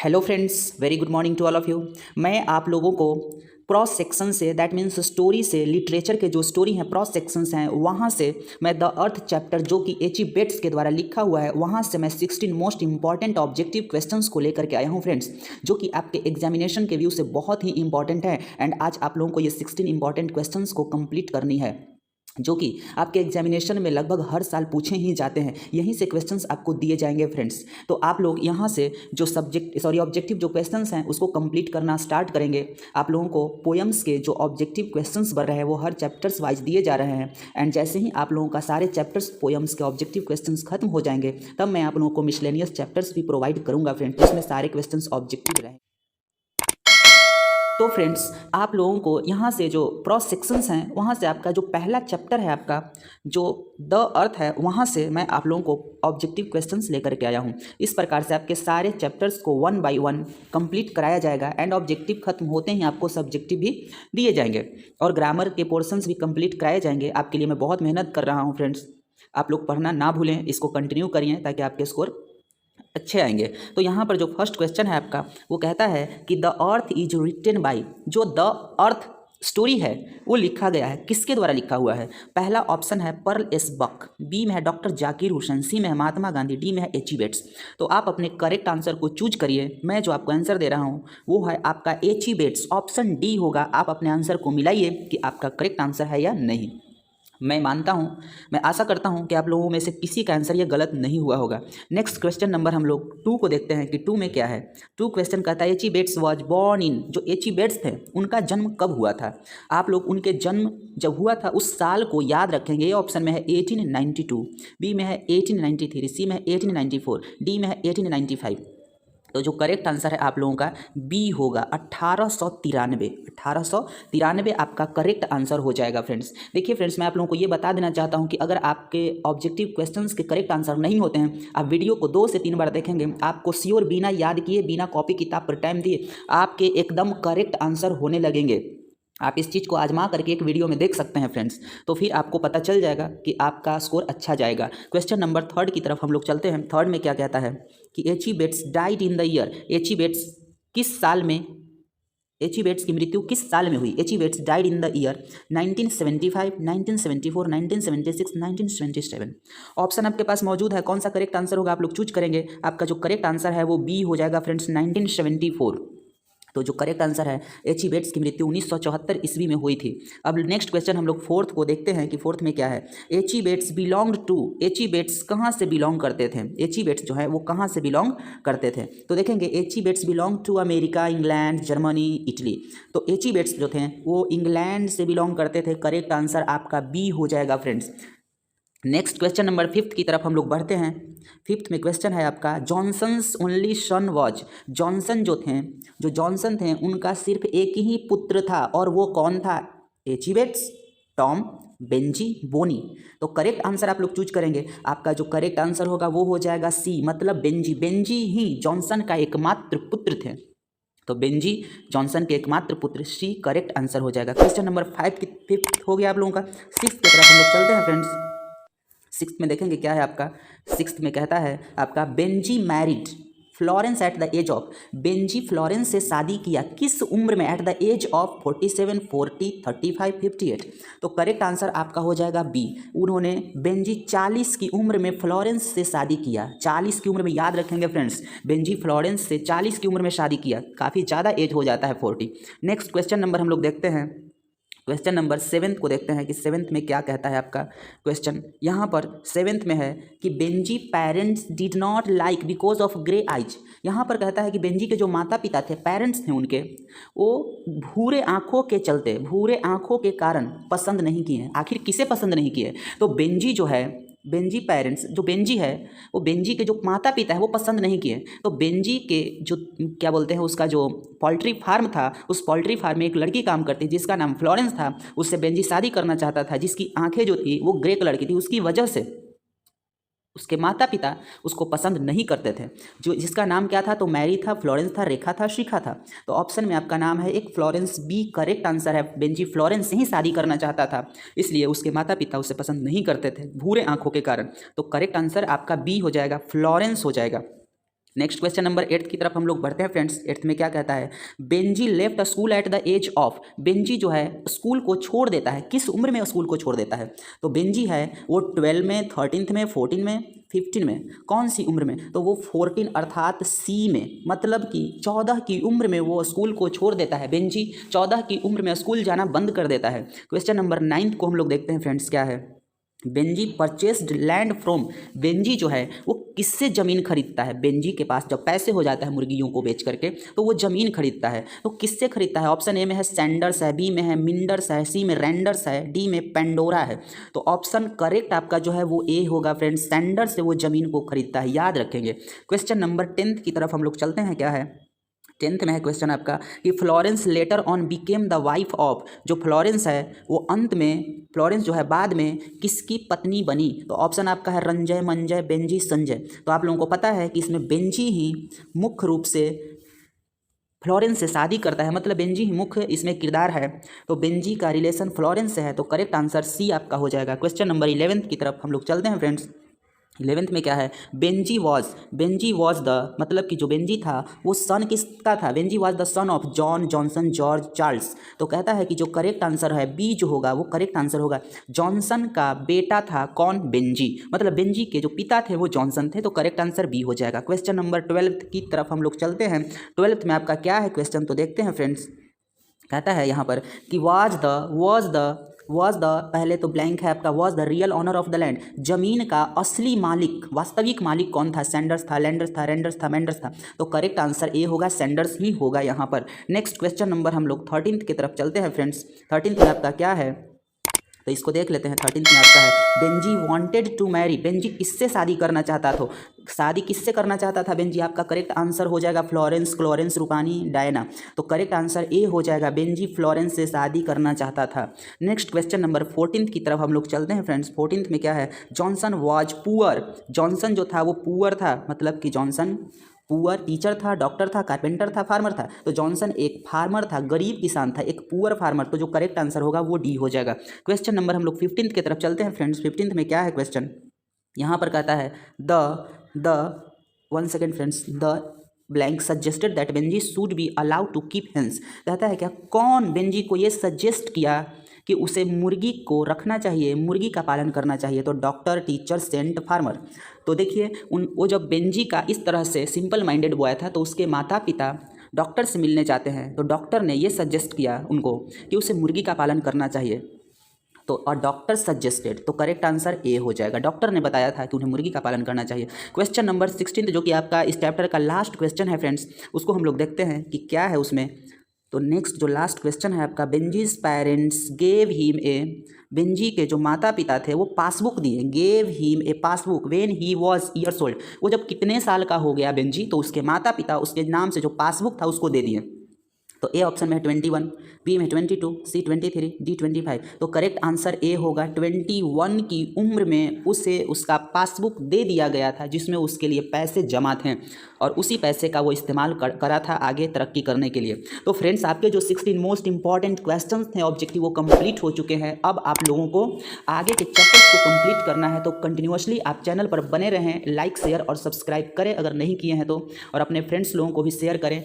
Hello friends, very good morning to all of you. मैं आप लोगों को क्रॉस सेक्शन से, दैट मीन्स स्टोरी से, लिटरेचर के जो स्टोरी हैं क्रॉस सेक्शंस हैं वहाँ से मैं द अर्थ चैप्टर जो कि एच ई बेट्स के द्वारा लिखा हुआ है वहाँ से मैं 16 मोस्ट इंपॉर्टेंट ऑब्जेक्टिव क्वेश्चंस को लेकर के आया हूँ फ्रेंड्स, जो कि आपके एग्जामिनेशन के व्यू से बहुत ही इंपॉर्टेंट है। एंड आज आप लोगों को ये 16 इंपॉर्टेंट क्वेश्चंस को कंप्लीट करनी है, जो कि आपके एग्जामिनेशन में लगभग हर साल पूछे ही जाते हैं। यहीं से क्वेश्चंस आपको दिए जाएंगे फ्रेंड्स। तो आप लोग यहाँ से जो ऑब्जेक्टिव जो क्वेश्चंस हैं उसको कंप्लीट करना स्टार्ट करेंगे। आप लोगों को पोएम्स के जो ऑब्जेक्टिव क्वेश्चंस बन रहे हैं वो हर चैप्टर्स वाइज दिए जा रहे हैं। एंड जैसे ही आप लोगों का सारे चैप्टर्स पोएम्स के ऑब्जेक्टिव क्वेश्चंस खत्म हो जाएंगे तब मैं आप लोगों को मिसलेनियस चैप्टर्स भी प्रोवाइड करूँगा फ्रेंड्स, जिसमें सारे क्वेश्चंस ऑब्जेक्टिव रहे। तो फ्रेंड्स, आप लोगों को यहाँ से जो क्रॉस सेक्शंस हैं वहाँ से आपका जो पहला चैप्टर है आपका जो द अर्थ है वहाँ से मैं आप लोगों को ऑब्जेक्टिव क्वेश्चंस लेकर के आया हूँ। इस प्रकार से आपके सारे चैप्टर्स को 1 बाय 1 कंप्लीट कराया जाएगा। एंड ऑब्जेक्टिव खत्म होते ही आपको सब्जेक्टिव भी दिए जाएंगे और ग्रामर के पोर्शंस भी कंप्लीट कराए जाएंगे। आपके लिए मैं बहुत मेहनत कर रहा हूँ फ्रेंड्स। आप लोग पढ़ना ना भूलें, इसको कंटिन्यू करिए ताकि आपके स्कोर अच्छे आएंगे। तो यहाँ पर जो फर्स्ट क्वेश्चन है आपका वो कहता है कि the earth is written by, जो द अर्थ स्टोरी है वो लिखा गया है, किसके द्वारा लिखा हुआ है? पहला ऑप्शन है पर्ल एस बक, बी में है डॉक्टर जाकिर हुसैन, सी में है महात्मा गांधी, डी में है एच ई बेट्स। तो आप अपने करेक्ट आंसर को चूज करिए। मैं जो आपको आंसर दे रहा हूँ वो है आपका H E Bates, option D होगा। आप अपने आंसर को मिलाइए कि आपका करेक्ट आंसर है या नहीं। मैं मानता हूं, मैं आशा करता हूं कि आप लोगों में से किसी का आंसर ये गलत नहीं हुआ होगा। नेक्स्ट क्वेश्चन नंबर हम लोग 2 को देखते हैं कि 2 में क्या है। 2 क्वेश्चन कहता है H E Bates was born in, जो एच ई बेट्स थे उनका जन्म कब हुआ था? आप लोग उनके जन्म जब हुआ था उस साल को याद रखेंगे। ऑप्शन में है 1892, बी में है 1893, सी में है 1894, डी में है 1895। तो जो करेक्ट आंसर है आप लोगों का बी होगा 1893। 1893 आपका करेक्ट आंसर हो जाएगा फ्रेंड्स। देखिए फ्रेंड्स, मैं आप लोगों को ये बता देना चाहता हूं कि अगर आपके ऑब्जेक्टिव क्वेश्चंस के करेक्ट आंसर नहीं होते हैं, आप वीडियो को 2 से 3 बार देखेंगे, आपको श्योर बिना याद किए, बिना कॉपी किताब पर टाइम दिए आपके एकदम करेक्ट आंसर होने लगेंगे। आप इस चीज़ को आजमा करके एक वीडियो में देख सकते हैं फ्रेंड्स, तो फिर आपको पता चल जाएगा कि आपका स्कोर अच्छा जाएगा। क्वेश्चन नंबर 3 की तरफ हम लोग चलते हैं। 3 में क्या कहता है कि H E Bates died in the year, H E Bates किस साल में, एच ई बेट्स की मृत्यु किस साल में हुई? H E Bates died in the year 1975, 1974, 1976, 1977। Option आपके पास मौजूद है, कौन सा करेक्ट आंसर होगा आप लोग चूज करेंगे। आपका जो करेक्ट आंसर है वो बी हो जाएगा फ्रेंड्स, 1974। तो जो करेक्ट आंसर है एच ई बेट्स की मृत्यु 1974 ईस्वी में हुई थी। अब नेक्स्ट क्वेश्चन हम लोग 4th को देखते हैं कि 4th में क्या है। H E Bates belonged to, H E Bates कहाँ से बिलोंग करते थे? एच ई बेट्स जो है वो कहाँ से बिलोंग करते थे? तो देखेंगे H E Bates belong to America, England, Germany, Italy. तो एच ई बेट्स जो थे वो इंग्लैंड से बिलोंग करते थे। करेक्ट आंसर आपका बी हो जाएगा friends. Next question number 5th की तरफ हम लोग बढ़ते हैं। 5th में क्वेश्चन है आपका Johnson's only son was, Johnson जो जॉनसन थे उनका सिर्फ एक ही पुत्र था और वो कौन था? H E Bates, Tom, Benji, Bonnie. तो करेक्ट आंसर आप लोग चूज करेंगे। आपका जो करेक्ट आंसर होगा वो हो जाएगा सी, मतलब बेंजी। बेंजी ही जॉनसन का एकमात्र पुत्र थे। तो बेंजी जॉनसन के एकमात्र पुत्र, सी करेक्ट आंसर हो जाएगा। क्वेश्चन नंबर 5 हो गया आप लोगों का। 6th की तरफ हम लोग चलते हैं फ्रेंड्स। 6th में देखेंगे क्या है आपका। 6th में कहता है आपका Benjy married Florence at the age of, Benjy Florence से शादी किया किस उम्र में? At the age of 47, 40, 35, 58। तो करेक्ट आंसर आपका हो जाएगा बी। उन्होंने बेंजी 40 की उम्र में फ्लोरेंस से शादी किया। 40 की उम्र में, याद रखेंगे फ्रेंड्स, बेंजी फ्लोरेंस से 40 की उम्र में शादी किया। काफ़ी ज़्यादा एज हो जाता है 40। नेक्स्ट क्वेश्चन नंबर हम लोग देखते हैं। क्वेश्चन नंबर 7 को देखते हैं कि 7th में क्या कहता है आपका क्वेश्चन। यहाँ पर 7th में है कि Benji parents did not like because of grey eyes. यहाँ पर कहता है कि बेंजी के जो माता पिता थे, पेरेंट्स थे उनके, वो भूरे आँखों के चलते, भूरे आँखों के कारण पसंद नहीं किए। आखिर किसे पसंद नहीं किए? तो बेंजी जो है, बेंजी पेरेंट्स, जो बेंजी है वो बेंजी के जो माता पिता है वो पसंद नहीं किए। तो बेंजी के जो क्या बोलते हैं उसका जो पोल्ट्री फार्म था, उस पोल्ट्री फार्म में एक लड़की काम करती जिसका नाम फ्लोरेंस था। उससे बेंजी शादी करना चाहता था, जिसकी आंखें जो थी वो ग्रे कलर की थी। उसकी वजह से उसके माता पिता उसको पसंद नहीं करते थे। जो जिसका नाम क्या था? तो मैरी था, फ्लोरेंस था, रेखा था, शिखा था। तो ऑप्शन में आपका नाम है एक फ्लोरेंस, बी करेक्ट आंसर है। बेंजी फ्लोरेंस से ही शादी करना चाहता था, इसलिए उसके माता पिता उसे पसंद नहीं करते थे भूरे आंखों के कारण। तो करेक्ट आंसर आपका बी हो जाएगा, फ्लोरेंस हो जाएगा। नेक्स्ट क्वेश्चन नंबर 8 की तरफ हम लोग बढ़ते हैं फ्रेंड्स। 8th में क्या कहता है, Benjy left school at the age of, Benjy जो है स्कूल को छोड़ देता है, किस उम्र में स्कूल को छोड़ देता है? तो बेंजी है वो 12 में, 13th में, 14 में, 15 में, कौन सी उम्र में? तो वो 14 अर्थात सी में, मतलब कि 14 की उम्र में वो स्कूल को छोड़ देता है। बेंजी 14 की उम्र में स्कूल जाना बंद कर देता है। क्वेश्चन नंबर 9 को हम लोग देखते हैं फ्रेंड्स, क्या है, Benji purchased land from, Benji जो है वो किससे ज़मीन खरीदता है? बेंजी के पास जब पैसे हो जाता है मुर्गियों को बेच करके तो वो ज़मीन खरीदता है, तो किससे खरीदता है? ऑप्शन ए में है सैंडर्स है, बी में है मिंडर्स है, सी में रेंडर्स है, डी में पेंडोरा है। तो ऑप्शन करेक्ट आपका जो है वो ए होगा फ्रेंड्स, सैंडर्स से वो ज़मीन को खरीदता है, याद रखेंगे। क्वेश्चन नंबर 10 की तरफ हम लोग चलते हैं, क्या है 10th में है क्वेश्चन आपका कि Florence later on became the wife of, जो फ्लोरेंस है वो अंत में, फ्लोरेंस जो है बाद में किसकी पत्नी बनी? तो ऑप्शन आपका है रंजय, मंजय, बेंजी, संजय। तो आप लोगों को पता है कि इसमें बेंजी ही मुख्य रूप से फ्लोरेंस से शादी करता है, मतलब बेंजी ही मुख्य इसमें किरदार है, तो बेंजी का रिलेशन फ्लोरेंस से है, तो करेक्ट आंसर सी आपका हो जाएगा। क्वेश्चन नंबर 11 की तरफ हम लोग चलते हैं फ्रेंड्स। 11th में क्या है, बेंजी वॉज द, मतलब कि जो बेंजी था वो सन किसका था? Benji was the son of John, Johnson, George, Charles. तो कहता है कि जो करेक्ट आंसर है बी जो होगा वो करेक्ट आंसर होगा। जॉनसन का बेटा था कौन? बेंजी, मतलब बेंजी के जो पिता थे वो जॉनसन थे, तो करेक्ट आंसर बी हो जाएगा। क्वेश्चन नंबर 12 की तरफ हम लोग चलते हैं। 12th में आपका क्या है क्वेश्चन, तो देखते हैं फ्रेंड्स। कहता है यहाँ पर कि वॉज द, पहले तो ब्लैंक है आपका, was the real owner of the land, जमीन का असली मालिक, वास्तविक मालिक कौन था? सैंडर्स था, लैंडर्स था, रेंडर्स था, मेंडर्स था। तो करेक्ट आंसर ए होगा, सैंडर्स ही होगा यहाँ पर। नेक्स्ट क्वेश्चन नंबर हम लोग 13th की तरफ चलते हैं फ्रेंड्स। 13th में आपका क्या है, तो इसको देख लेते हैं। 13th में आपका है Benjy wanted to marry, Benjy किससे शादी करना चाहता था? शादी किससे करना चाहता था बेंजी? आपका करेक्ट आंसर हो जाएगा फ्लोरेंस, क्लोरेंस, रूपानी, डायना। तो करेक्ट आंसर ए हो जाएगा, बेंजी फ्लोरेंस से शादी करना चाहता था। नेक्स्ट क्वेश्चन नंबर 14th की तरफ हम लोग चलते हैं फ्रेंड्स। 14th में क्या है, जॉनसन वॉज पुअर, जॉनसन जो था वो पुअर था, मतलब कि जॉनसन पुअर टीचर था, डॉक्टर था, कारपेंटर था, फार्मर था। तो जॉनसन एक फार्मर था, गरीब किसान था, एक पुअर फार्मर। तो जो करेक्ट आंसर होगा वो डी हो जाएगा। क्वेश्चन नंबर हम लोग 15th की तरफ चलते हैं फ्रेंड्स। 15th में क्या है क्वेश्चन, यहाँ पर कहता है the 1 second friends, the blank suggested that Benjy should be allowed to keep hens, कहता है क्या, कौन बेंजी को ये सजेस्ट किया कि उसे मुर्गी को रखना चाहिए, मुर्गी का पालन करना चाहिए? तो डॉक्टर, टीचर, सेंट, फार्मर। तो देखिए वो जब बेंजी का इस तरह से सिंपल माइंडेड बॉय था तो उसके माता पिता डॉक्टर से मिलने चाहते हैं, तो डॉक्टर ने ये सजेस्ट किया उनको कि उसे मुर्गी का पालन करना चाहिए। तो और डॉक्टर सजेस्टेड, तो करेक्ट आंसर ए हो जाएगा, डॉक्टर ने बताया था कि उन्हें मुर्गी का पालन करना चाहिए। क्वेश्चन नंबर 16 जो कि आपका इस चैप्टर का लास्ट क्वेश्चन है फ्रेंड्स, उसको हम लोग देखते हैं कि क्या है उसमें। तो नेक्स्ट जो लास्ट क्वेश्चन है आपका, Benji's parents gave him a, Benji के जो माता पिता थे वो पासबुक दिए, gave him a passbook when he was years old, वो जब कितने साल का हो गया बेंजी, तो उसके माता पिता उसके नाम से जो पासबुक था उसको दे दिए। तो ए ऑप्शन में है 21, बी में 22, सी 23, डी 25। तो करेक्ट आंसर ए होगा, 21 की उम्र में उसे उसका पासबुक दे दिया गया था जिसमें उसके लिए पैसे जमा थे और उसी पैसे का वो इस्तेमाल करा था आगे तरक्की करने के लिए। तो फ्रेंड्स आपके जो 16 मोस्ट इंपॉर्टेंट क्वेश्चंस थे ऑब्जेक्टिव वो कंप्लीट हो चुके हैं। अब आप लोगों को आगे के चैप्टर्स को कंप्लीट करना है, तो कंटिन्यूसली आप चैनल पर बने रहें, लाइक शेयर और सब्सक्राइब करें अगर नहीं किए हैं तो, और अपने फ्रेंड्स लोगों को भी शेयर करें।